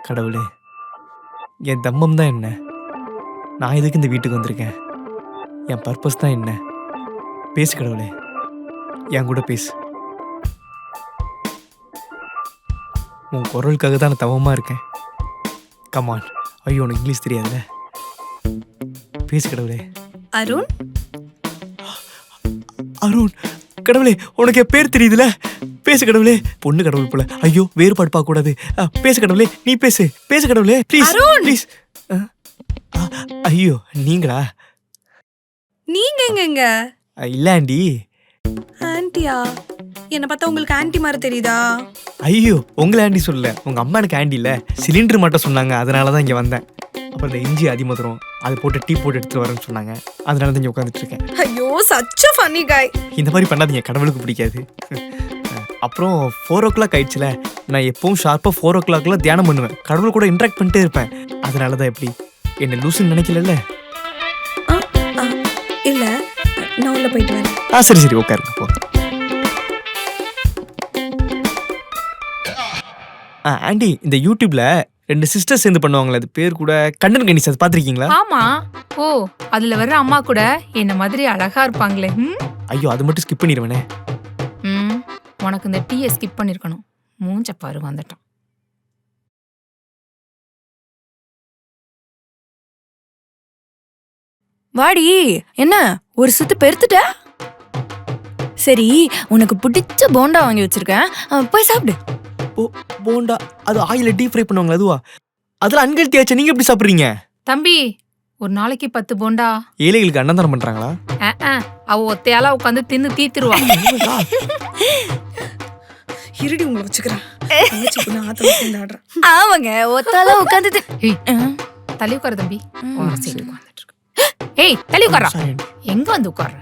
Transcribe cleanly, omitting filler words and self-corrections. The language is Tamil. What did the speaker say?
கடவுளே, என் தம்மம் தான் என்ன? நான் எதுக்கு இந்த வீட்டுக்கு வந்திருக்கேன்? என் பர்பஸ் தான் என்ன? பேசு கடவுளே, என் கூட பேசு. உன் குரலுக்காக தான் நான் தவமாக இருக்கேன். கமான். ஐயோ, உனக்கு இங்கிலீஷ் தெரியாதுல்ல. பேசு கடவுளே. அருண், அருண், கடவுளே உனக்கு என் பேர் தெரியுதுல. பேசு கடவுளே. பொண்ணு கடவுள் போல. ஐயோ, வேறுபாடு பார்க்க கூடாது. பேசு கடவுளே, நீ பேசு. பேசு கடவுளே, ப்ளீஸ் ப்ளீஸ். ஐயோ, நீங்களா? நீங்க எங்க? இல்ல ஆண்டி. ஆன்ட்டியா? என்ன பார்த்தா உங்களுக்கு ஆன்ட்டி மாதிரி தெரியுதா? ஐயோ, உங்களை ஆண்டி சொல்லல. உங்க அம்மா எனக்கு ஆண்டி இல்ல, சிலிண்டர் மட்டும் சொன்னாங்க. அதனால தான் இங்க வந்தேன். அப்புறம் இந்த இஞ்சி அதிமதுரம் அது போட்டு டீ போட்டு எடுத்துட்டு வரேன்னு சொன்னாங்க. அதனால தான் இங்க உட்காந்துட்டு இருக்கேன். ஐயோ, சச் a funny guy. இந்த மாதிரி பண்ணாதீங்க, கடவுளுக்கு பிடிக்காது. அப்புறம் 4 o'clock ஆயிடுச்சுல. நான் எப்பவும் ஷார்ப்பாக 4 o'clockல தியானம் பண்ணுவேன். கடவுள் கூட இன்ட்ராக்ட் பண்ணிட்டே இருப்பேன். அதனால தான் எப்படி என்ன லூசுன்னு நினைக்கல. இல்ல, நான் உள்ள போயிட்டு வரேன். சரி சரி, உட்காருங்க போ. ஆண்டி, இந்த யூடியூப்ல 2 சிஸ்டர்ஸ் சேர்ந்து பண்ணுவாங்களே, அது பேர் கூட கண்ணன் கணேஷ், அது பாத்திருக்கீங்களா? ஆமா. ஓ, அதுல வர்ற அம்மா கூட என்ன மாதிரி அழகா இருப்பாங்களே. ஐயோ, அது மட்டும் ஸ்கிப் பண்ணிடுவேனே. உனக்கு இந்த டீயை ஸ்கிப் பண்ணிருக்கணும். மூஞ்ச பாரு, வந்துட்டான். வாடி, என்ன ஒரு சுத்து பெருத்துட்ட? சரி, உனக்கு பிடிச்ச போண்டா வாங்கி வச்சிருக்கேன், போய் சாப்பிடு. போண்டா? அது ஆயில டீப் ஃப்ரை பண்ணுவாங்களா, அதுவா? அதுல அன்கெல்தி ஆச்சு, நீங்க எப்படி சாப்பிடுறீங்க? தம்பி, ஒரு நாளைக்கு 10 போண்டா. ஏழைகளுக்கு அன்னதானம் பண்றாங்களா? அவ ஒத்தையால உட்காந்து தின்னு தீத்துருவா. இருடி, உங்களை வச்சுக்கிறேன். ஆமாங்க, ஒத்தால உட்காந்து தள்ளி உட்கார தம்பி. ஏய், தள்ளி உட்கார. எங்க வந்து உட்கார்ற?